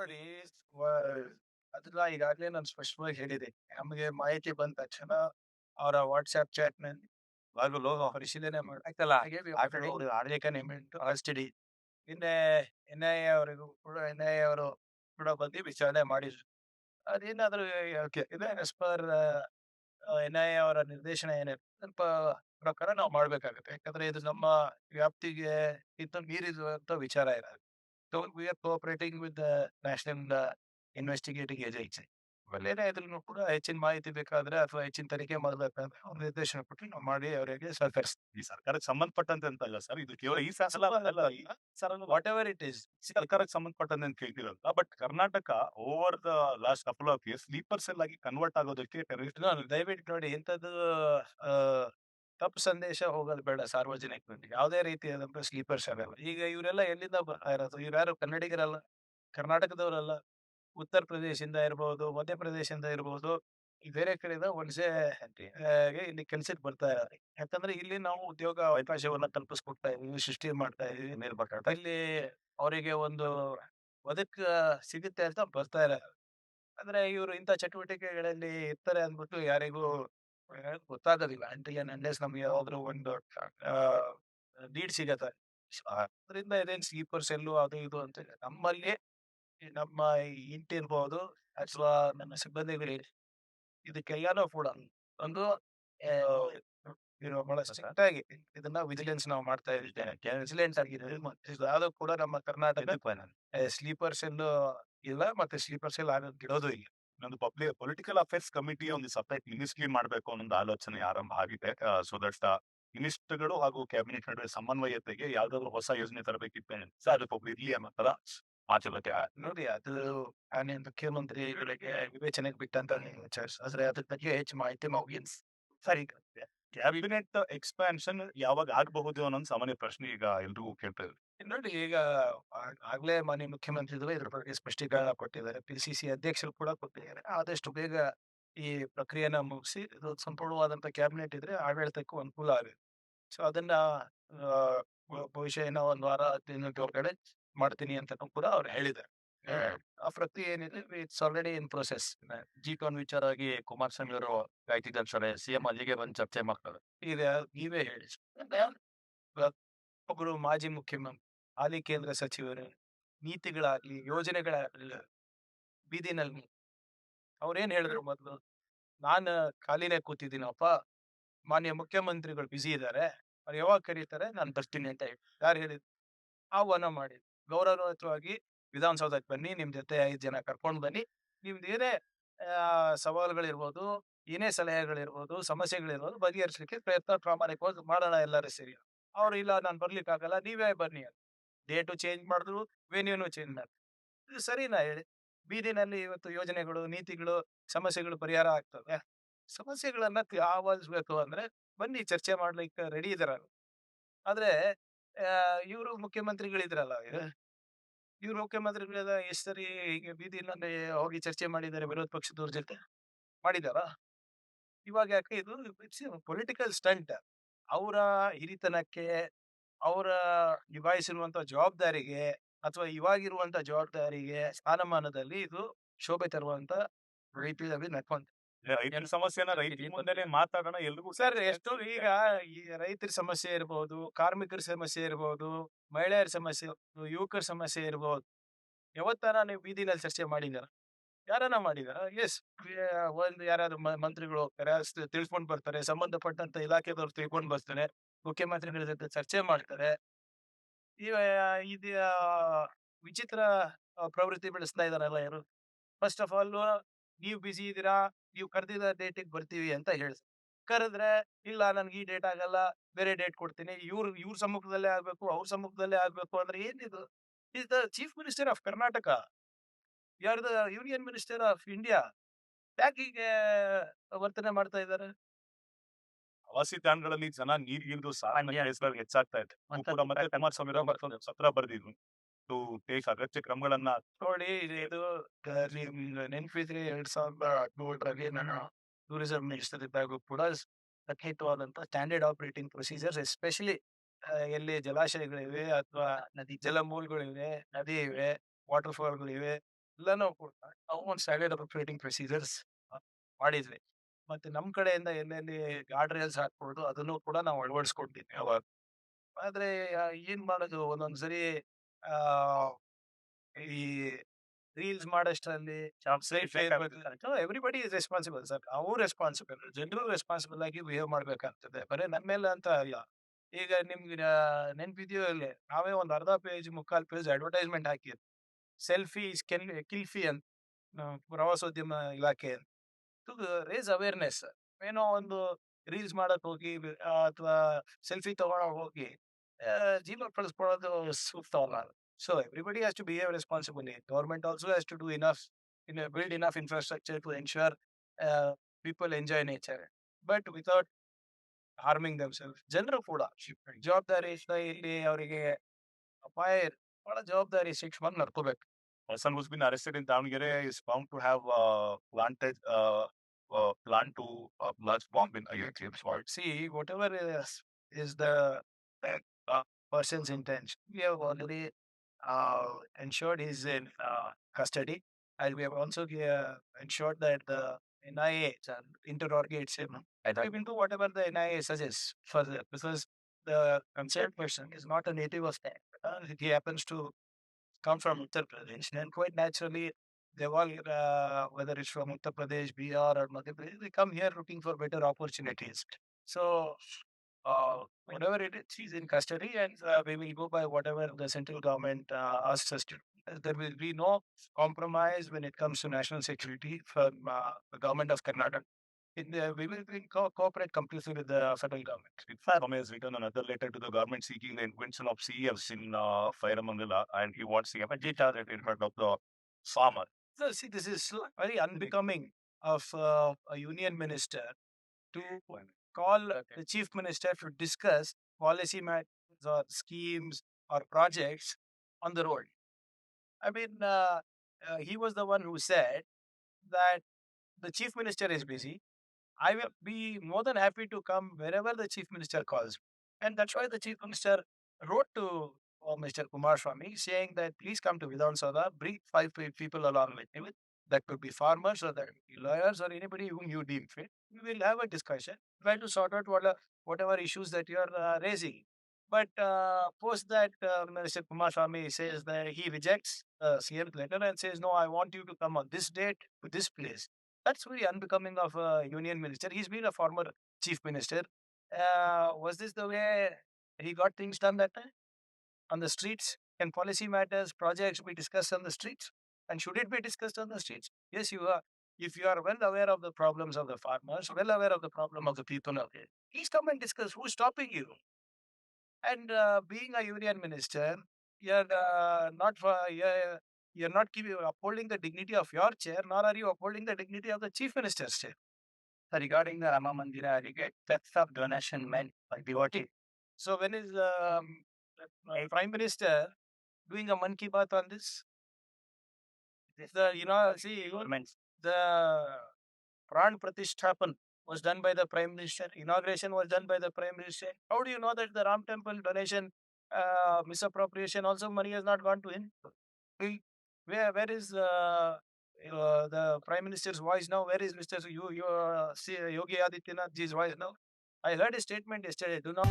ನೋಡಿ, ವ ಅದನ್ನ ಈಗಾಗ್ಲೇ ನಾನು ಸ್ಪಷ್ಟವಾಗಿ ಹೇಳಿದೆ. ನಮಗೆ ಮಾಹಿತಿ ಬಂದ ತಕ್ಷಣ ಅವರ ವಾಟ್ಸ್ಆಪ್ ಚಾಟ್‌ನಲ್ಲಿ ಹಾಗೂ ಲೋಗೋ ಪರಿಶೀಲನೆ ಮಾಡಿ ಆಯ್ತಲ್ಲ. ಹಾಗೆ ಆ ಕಡೆ ಆಡಳಿತ ನೇಮಕ ಕಸ್ಟಡಿ ನಿನ್ನೆ ಎನ್‌ಐಎ ಅವರಿಗೂ ಕೂಡ ಎನ್‌ಐಎ ಅವರು ಕೂಡ ಬಂದು ವಿಚಾರಣೆ ಮಾಡಿದ್ರು. ಅದೇನಾದ್ರೂ ಓಕೆ ಇದೆ ಆಸ್ ಪರ್ ಎನ್‌ಐಎ ಅವರ ನಿರ್ದೇಶನ ಏನಿದೆ ಸ್ವಲ್ಪ ಪ್ರಕಾರ ನಾವು ಮಾಡ್ಬೇಕಾಗುತ್ತೆ. ಯಾಕಂದ್ರೆ ಇದು ನಮ್ಮ ವ್ಯಾಪ್ತಿಗೆ ಇದು ಮೀರಿರುವಂತ ವಿಚಾರ ಇರೋದು. So we are cooperating with the National Investigating Agency. ಏನೇ ಇದ್ರೂ ಕೂಡ ಹೆಚ್ಚಿನ ಮಾಹಿತಿ ಬೇಕಾದ್ರೆ ಅಥವಾ ಹೆಚ್ಚಿನ ತನಿಖೆ ಮಾಡಬೇಕಾದ್ರೆ ಅವ್ರ ನಿರ್ದೇಶನ ಕೊಟ್ಟು ನಾವು ಮಾಡಿ ಅವರಿಗೆ ಸಹಕರಿಸ್ತೀವಿ. ಈ ಸರ್ಕಾರಕ್ಕೆ ಸಂಬಂಧಪಟ್ಟಂತೆ ಅಂತಲ್ಲ ಸರ್, ಇದು ಕೇವಲ ಈ ಶಾಸನ ಅಲ್ಲ sir, whatever it is ಸರ್ಕಾರಕ್ಕೆ ಸಂಬಂಧಪಟ್ಟಂತೆ ಅಂತ ಕೇಳ್ತಿರಲ್ಲ. But Karnataka over the last couple of years sleeper cell ಆಗಿ ಕನ್ವರ್ಟ್ ಆಗೋದಕ್ಕೆ ಟೆರರಿಸ್ಟ್ ದಯವಿಟ್ಟು ನೋಡಿ ಇಂಥದ್ದು ಆ, ತಪ್ಪು ಸಂದೇಶ ಹೋಗೋದು ಬೇಡ ಸಾರ್ವಜನಿಕರಿಗೆ. ಯಾವುದೇ ರೀತಿಯಾದಂತ ಸ್ಲೀಪರ್ಸ್ ಆಗಲ್ಲ. ಈಗ ಇವರೆಲ್ಲ ಎಲ್ಲಿಂದ ಬರ್ತಾ ಇರೋದು? ಇವ್ರ್ಯಾರು ಕನ್ನಡಿಗರಲ್ಲ, ಕರ್ನಾಟಕದವರಲ್ಲ. ಉತ್ತರ ಪ್ರದೇಶದಿಂದ ಇರ್ಬೋದು, ಮಧ್ಯಪ್ರದೇಶದಿಂದ ಇರ್ಬೋದು, ಈ ಬೇರೆ ಕಡೆಯಿಂದ ವಲಸೆ ಇಲ್ಲಿ ಕೆಲ್ಸಕ್ಕೆ ಬರ್ತಾ ಇದ್ದಾರೆ. ಯಾಕಂದ್ರೆ ಇಲ್ಲಿ ನಾವು ಉದ್ಯೋಗ ಅವಕಾಶವನ್ನ ಕಲ್ಪಿಸ್ಕೊಡ್ತಾ ಇದೀವಿ, ಸೃಷ್ಟಿ ಮಾಡ್ತಾ ಇದೀವಿ. ಇಲ್ಲಿ ಅವರಿಗೆ ಒಂದು ಬದುಕ ಸಿಗುತ್ತೆ ಅಂತ ಬರ್ತಾ ಇದ್ದಾರೆ. ಅಂದ್ರೆ ಇವರು ಇಂಥ ಚಟುವಟಿಕೆಗಳಲ್ಲಿ ಇರ್ತಾರೆ ಅಂದ್ಬಿಟ್ಟು ಯಾರಿಗೂ ಗೊತ್ತಾಗೋದಿಲ್ಲ. ಅಂಟಿಲ್ ಅಂಡ್ ಅನ್ಲೆಸ್ ನಮ್ಗೆ ಯಾವ್ದಾದ್ರು ಒಂದು ಲೀಡ್ ಸಿಗತ್ತೆ. ಅದರಿಂದ ಇದೇನ್ ಸ್ಲೀಪರ್ ಸೆಲ್ಲು ಅದು ಇದು ಅಂತ ಇಲ್ಲ. ನಮ್ಮಲ್ಲಿ ನಮ್ಮ ಇಂಟ್ ಇರ್ಬೋದು ಅಥವಾ ನಮ್ಮ ಸಿಬ್ಬಂದಿಗಳಿಗೆ ಇದಕ್ಕೆಲ್ಲಾನು ಕೂಡ ಒಂದು ಆ, ಬಹಳ ಸ್ಟ್ರಿಕ್ಟ್ ಆಗಿ ಇದನ್ನ ವಿಜಿಲೆನ್ಸ್ ನಾವು ಮಾಡ್ತಾ ಇದ್ದೇವೆ. ವಿಜಿಲೆನ್ಸ್ ಆಗಿದೆ ಮತ್ತೆ ಯಾವ್ದು ಕೂಡ ನಮ್ಮ ಕರ್ನಾಟಕ ಸ್ಲೀಪರ್ ಸೆಲ್ ಇಲ್ಲ ಮತ್ತೆ ಸ್ಲೀಪರ್ ಸೆಲ್ ಆಗೋದ್ ಬಿಡೋದು ಇಲ್ಲ. ಒಂದು ಪೊಲಿಟಿಕಲ್ ಅಫೇರ್ಸ್ ಕಮಿಟಿ ಒಂದು ಸಪರೇಟ್ ಮಿನಿಸ್ಟ್ರಿ ಮಾಡಬೇಕು ಅನ್ನೋ ಒಂದು ಆಲೋಚನೆ ಆರಂಭ ಆಗಿದೆ. ಸೊ ದಟ್ ಮಿನಿಸ್ಟರ್ಗಳು ಹಾಗೂ ಕ್ಯಾಬಿನೆಟ್ ನಡುವೆ ಸಮನ್ವಯತೆಗೆ ಯಾವ್ದಾದ್ರು ಹೊಸ ಯೋಜನೆ ತರಬೇಕಿತ್ತು ಅದಕ್ಕೆ ಒಬ್ಬ ಇರ್ಲಿ ಅನ್ನೋ ತರ ಮಾತುಕತೆ ನೋಡಿ ಅದು ನಾನೇನು ಮುಖ್ಯಮಂತ್ರಿಗಳಿಗೆ ವಿವೇಚನೆಗೆ ಬಿಟ್ಟಂತ ವಿಚಾರ. ಆದ್ರೆ ಅದ್ರ ಬಗ್ಗೆ ಹೆಚ್ಚು ಮಾಹಿತಿ ಮೌಗಿನ್ ಸರಿ. ಕ್ಯಾಬಿನೆಟ್ ಎಕ್ಸ್ಪಾನ್ಷನ್ ಯಾವಾಗ ಆಗಬಹುದು ಅನ್ನೋ ಸಾಮಾನ್ಯ ಪ್ರಶ್ನೆ ಈಗ ಎಲ್ರಿಗೂ ಕೇಳ್ತಾ ಇದೆ. ನೋಡಿ ಈಗ ಆಗ್ಲೇ ಮಾನ್ಯ ಮುಖ್ಯಮಂತ್ರಿಗಳು ಇದ್ರ ಬಗ್ಗೆ ಸ್ಪಷ್ಟೀಕರಣ ಕೊಟ್ಟಿದ್ದಾರೆ. PCC ಅಧ್ಯಕ್ಷರು ಕೂಡ ಕೊಟ್ಟಿದ್ದಾರೆ. ಆದಷ್ಟು ಬೇಗ ಈ ಪ್ರಕ್ರಿಯೆನ ಮುಗಿಸಿ ಇದು ಸಂಪೂರ್ಣವಾದಂತ ಕ್ಯಾಬಿನೆಟ್ ಇದ್ರೆ ಆಡಳಿತಕ್ಕೂ ಅನುಕೂಲ ಆಗುತ್ತೆ. ಸೊ ಅದನ್ನ ಬಹುಶಃ ಏನೋ ಒಂದ್ ವಾರ 15 ದಿನದ ಒಳಗಡೆ ಮಾಡ್ತೀನಿ ಅಂತ ಕೂಡ ಅವ್ರು ಹೇಳಿದ್ದಾರೆ. ಆ ಪ್ರಕ್ರಿಯೆ ಏನಿದೆ it's already in process. G-Con ವಿಚಾರವಾಗಿ ಕುಮಾರಸ್ವಾಮಿ ಅವರು ಕಾಯ್ತಿದ್ದಾರೆ. CM ಅಲ್ಲಿಗೆ ಬಂದು ಚರ್ಚೆ ಮಾಡ್ತಾರೆ. ಈಗ ನೀವೇ ಹೇಳಿ, ಒಬ್ಬರು ಮಾಜಿ ಮುಖ್ಯಮಂತ್ರಿ, ಹಾಲಿ ಕೇಂದ್ರ ಸಚಿವರು, ನೀತಿಗಳಾಗ್ಲಿ ಯೋಜನೆಗಳಾಗ್ಲಿ ಬೀದಿನಲ್ಲಿ ಅವ್ರೇನ್ ಹೇಳಿದ್ರು ಮೊದ್ಲು? ನಾನು ಖಾಲಿನೇ ಕೂತಿದ್ದೀನಪ್ಪ, ಮಾನ್ಯ ಮುಖ್ಯಮಂತ್ರಿಗಳು ಬ್ಯುಸಿ ಇದ್ದಾರೆ, ಅವ್ರು ಯಾವಾಗ ಕರೀತಾರೆ ನಾನು ಬರ್ತೀನಿ ಅಂತ ಹೇಳಿ ಯಾರು ಹೇಳಿದ್ರು? ಆಹ್ವಾನ ಮಾಡಿ ಗೌರವಯುತವಾಗಿ ವಿಧಾನಸೌಧಕ್ಕೆ ಬನ್ನಿ, ನಿಮ್ ಜೊತೆ 5 ಜನ ಕರ್ಕೊಂಡು ಬನ್ನಿ, ನಿಮ್ದು ಏನೇ ಸವಾಲುಗಳಿರ್ಬೋದು, ಏನೇ ಸಲಹೆಗಳಿರ್ಬೋದು, ಸಮಸ್ಯೆಗಳಿರ್ಬೋದು ಬಗೆಹರಿಸಲಿಕ್ಕೆ ಪ್ರಯತ್ನ ಪ್ರಾಮಾಣಿಕವಾಗಿ ಮಾಡೋಣ ಎಲ್ಲರೂ ಸೇರಿ. ಅವ್ರು ಇಲ್ಲ ನಾನು ಬರ್ಲಿಕ್ಕಾಗಲ್ಲ, ನೀವೇ ಬನ್ನಿ. ಡೇಟು ಚೇಂಜ್ ಮಾಡಿದ್ರು, ವೆನ್ಯೂನು ಚೇಂಜ್ ಮಾಡಿದ್ರು. ಇದು ಸರಿನಾ ಹೇಳಿ? ಬೀದಿನಲ್ಲಿ ಇವತ್ತು ಯೋಜನೆಗಳು, ನೀತಿಗಳು, ಸಮಸ್ಯೆಗಳು ಪರಿಹಾರ ಆಗ್ತವೆ. ಸಮಸ್ಯೆಗಳನ್ನ ಆಹ್ವಾನಿಸ್ಬೇಕು ಅಂದ್ರೆ ಬನ್ನಿ ಚರ್ಚೆ ಮಾಡ್ಲಿಕ್ಕೆ ರೆಡಿ ಇದಾರ. ಆದ್ರೆ ಇವರು ಮುಖ್ಯಮಂತ್ರಿಗಳಿದ್ರಲ್ಲ, ಇವ್ರು ಮುಖ್ಯಮಂತ್ರಿಗಳೆಲ್ಲ ಎಷ್ಟ್ ಸರಿ ಹೀಗೆ ಬೀದಿನಲ್ಲಿ ಹೋಗಿ ಚರ್ಚೆ ಮಾಡಿದ್ದಾರೆ ವಿರೋಧ ಪಕ್ಷದವ್ರ ಜೊತೆ? ಮಾಡಿದಾರ? ಇವಾಗ ಯಾಕೆ ಇದು ಪೊಲಿಟಿಕಲ್ ಸ್ಟಂಟ್. ಅವರ ಹಿರಿತನಕ್ಕೆ, ಅವರ ನಿಭಾಯಿಸಿರುವಂತ ಜವಾಬ್ದಾರಿಗೆ ಅಥವಾ ಇವಾಗಿರುವಂತ ಜವಾಬ್ದಾರಿಗೆ ಸ್ಥಾನಮಾನದಲ್ಲಿ ಇದು ಶೋಭೆ ತರುವಂತ ರೀತಿಯಲ್ಲಿ ನಡ್ಕೊಂತ. ರೈತರ ಸಮಸ್ಯೆನ ರೈತರ ಮುಂದೆನೆ ಮಾತಾಡೋಣ ಎಲ್ರಿಗೂ ಸರ್ ಎಷ್ಟೋ ಈಗ ಈ ರೈತರ ಸಮಸ್ಯೆ ಇರ್ಬೋದು, ಕಾರ್ಮಿಕರ ಸಮಸ್ಯೆ ಇರ್ಬೋದು, ಮಹಿಳೆಯರ ಸಮಸ್ಯೆ ಇರ್ಬೋದು, ಯುವಕರ ಸಮಸ್ಯೆ ಇರ್ಬೋದು, ಯಾವತ್ತಾರ ನೀವು ಬೀದಿನಲ್ಲಿ ಚರ್ಚೆ ಮಾಡಿದಾರ? ಯಾರನ್ನ ಮಾಡಿದಾರ? ಎಸ್, ಒಂದು ಯಾರಾದ್ರು ಮಂತ್ರಿಗಳು ಹೋಗ್ತಾರೆ, ತಿಳ್ಕೊಂಡ್ ಬರ್ತಾರೆ, ಸಂಬಂಧಪಟ್ಟಂತ ಇಲಾಖೆದವ್ರು ತಿಳ್ಕೊಂಡ್ ಬರ್ತಾರೆ, ಮುಖ್ಯಮಂತ್ರಿಗಳ ಜೊತೆ ಚರ್ಚೆ ಮಾಡ್ತಾರೆ. ಈಗ ಇದು ವಿಚಿತ್ರ ಪ್ರವೃತ್ತಿ ಬೆಳೆಸ್ತಾ ಇದಾರಲ್ಲ ಯಾರು? ಫಸ್ಟ್ ಆಫ್ ಆಲ್ ನೀವು ಬಿಸಿ ಇದೀರಾ, ನೀವು ಕರೆದಿದ್ದ ಡೇಟಿಗೆ ಬರ್ತೀವಿ ಅಂತ ಹೇಳಿ ಕರೆದ್ರೆ, ಇಲ್ಲ ನನ್ಗೆ ಈ ಡೇಟ್ ಆಗಲ್ಲ, ಬೇರೆ ಡೇಟ್ ಕೊಡ್ತೀನಿ, ಇವ್ರ ಸಮ್ಮುಖದಲ್ಲೇ ಆಗ್ಬೇಕು, ಅವ್ರ ಸಮ್ಮುಖದಲ್ಲೇ ಆಗ್ಬೇಕು ಅಂದ್ರೆ ಏನಿದು? Is the chief minister of Karnataka, you are the union minister of India. ಯಾಕೆ ಹೀಗೆ ವರ್ತನೆ ಮಾಡ್ತಾ ಇದ್ದಾರೆ? ಪ್ರವಾಸಿ ತಾಣಗಳಲ್ಲಿ ಜನ ನೀರಿಗಿಳಿದು ಸಾಮಾನ್ಯ ಹೆಚ್ಚಾಗ್ತಾ ಇದೆ. ಕೂಡ ಮತ್ತೆ ಕುಮಾರಸ್ವಾಮಿ ಅವರು ಮತ್ತೊಂದು ಪತ್ರ ಬರೆದಿದ್ರು ಟು ಟೇಕ್ ಅಗತ್ಯ ಕ್ರಮಗಳನ್ನ. ನೋಡಿ ಇದು ನೆನಪಿದ್ರೆ 2017ರಲ್ಲಿ ನಾನು ಟೂರಿಸಂ ಮಿನಿಸ್ಟರ್ ಇದ್ದಾಗ ಕೂಡ ಖಚಿತವಾದಂತ ಸ್ಟ್ಯಾಂಡರ್ಡ್ ಆಪರೇಟಿಂಗ್ ಪ್ರೊಸೀಜರ್ಸ್, ಎಸ್ಪೆಷಲಿ ಎಲ್ಲಿ ಜಲಾಶಯಗಳಿವೆ ಅಥವಾ ನದಿ ಜಲಮೂಲಗಳಿವೆ, ನದಿ ಇವೆ, ವಾಟರ್ ಫಾಲ್ಗಳಿವೆ, ಎಲ್ಲನೂ ಕೂಡ ನಾವು ಸ್ಟ್ಯಾಂಡರ್ಡ್ ಆಪರೇಟಿಂಗ್ ಪ್ರೊಸೀಜರ್ಸ್ ಮಾಡಿದ್ವಿ. ಮತ್ತೆ ನಮ್ ಕಡೆಯಿಂದ ಎಲ್ಲೆಲ್ಲಿ ಗಾರ್ಡ್ ರೈಲ್ಸ್ ಹಾಕ್ಬೋದು ಅದನ್ನು ಕೂಡ ನಾವು ಅಳವಡಿಸ್ಕೊಟ್ಟಿದ್ವಿ ಅವಾಗ. ಆದ್ರೆ ಏನ್ ಮಾಡೋದು ಒಂದೊಂದ್ಸರಿ ಆ ಈ ರೀಲ್ಸ್ ಮಾಡಷ್ಟರಲ್ಲಿ ಎವ್ರಿಬಡಿ ಇಸ್ ರೆಸ್ಪಾನ್ಸಿಬಲ್ ಸರ್. ನಾವು ರೆಸ್ಪಾನ್ಸಿಬಲ್, ಜನರು ರೆಸ್ಪಾನ್ಸಿಬಲ್ ಆಗಿ ಬಿಹೇವ್ ಮಾಡ್ಬೇಕಾಗ್ತದೆ. ಬರೀ ನನ್ ಮೇಲೆ ಅಂತ ಅಲ್ಲ. ಈಗ ನಿಮ್ಗೆ ನೆನ್ಪಿದ್ಯೋ ಇಲ್ಲೇ ನಾವೇ ಒಂದ್ ಅರ್ಧ ಪೇಜ್ ಮುಕ್ಕಾಲ್ ಪೇಜ್ ಅಡ್ವರ್ಟೈಸ್ಮೆಂಟ್ ಹಾಕಿದ್ವಿ. ಸೆಲ್ಫಿ ಕಿಲ್ಫಿ ಅಂತ ಪ್ರವಾಸೋದ್ಯಮ ಇಲಾಖೆ ಟು ರೇಸ್ ಅವೇರ್ನೆಸ್. ಏನೋ ಒಂದು ರೀಲ್ಸ್ ಮಾಡಕ್ ಹೋಗಿ ಅಥವಾ ಸೆಲ್ಫಿ ತಗೊಳಕ್ ಹೋಗಿ ಜೀವ ಕಳಿಸ್ಕೊಳ್ಳೋದು ಸೂಕ್ತ ಅಲ್ಲ. So everybody has to behave responsibly. Government also has to do enough build enough infrastructure to ensure people enjoy nature, but without harming themselves. ಜನರು ಕೂಡ ಜವಾಬ್ದಾರಿ ಇಲ್ಲಿ ಅವರಿಗೆ ಅಪಾಯ ಬಹಳ ಜವಾಬ್ದಾರಿ ಶಿಕ್ಷಣ ನಡ್ಕೋಬೇಕು. Person who's been arrested in Davangere is found to have planned to large bomb in IIT. See, whatever is the person's intention, we have already ensured he's in custody, and we have also ensured that the NIA interrogates him. We will do whatever the NIA suggests further, because the concerned person is not a native of that. He happens to come from Uttar Pradesh, and quite naturally, they all, whether it's from Uttar Pradesh, Bihar, or Madhya Pradesh, they come here looking for better opportunities. So, whatever it is, he's in custody, and we will go by whatever the central government asks us to. There will be no compromise when it comes to national security from the government of Karnataka. We will cooperate completely with the federal government. Swami has written another letter to the government seeking the intervention of CEFs in Fairamangala, and he wants the immediate target in front of the farmer. So, see, this is very unbecoming of a union minister to call the chief minister to discuss policy matters or schemes or projects on the road. I mean, he was the one who said that the chief minister is busy. I will be more than happy to come wherever the chief minister calls. And that's why the chief minister wrote to Mr. Kumaraswamy saying that please come to Vidhan Sabha, bring 5 people along with you. That could be farmers or that could be lawyers or anybody whom you deem fit. We will have a discussion, try to sort out whatever issues that you are raising. But post that, Mr. Kumaraswamy says that he rejects CM's letter and says, no, I want you to come on this date to this place. That's very unbecoming of a union minister. He's been a former chief minister. Was this the way he got things done that time? On the streets? Can policy matters, projects be discussed on the streets? And should it be discussed on the streets? Yes, you are. If you are well aware of the problems of the farmers, well aware of the problem of the people of it, please come and discuss. Who's stopping you? And being a union minister, you're you're not upholding the dignity of your chair, nor are you upholding the dignity of the chief minister's chair. Regarding the Rama Mandira, theft of donation meant by devotee. So when is the prime minister doing a Mann Ki Baat on this? The Pran Pratishthapan was done by the prime minister. Inauguration was done by the prime minister. How do you know that the Ram temple donation misappropriation also money has not gone to him? Where is the prime minister's voice now? Where is Mr. Yogi Adityanath's voice now? I heard a statement yesterday. Do not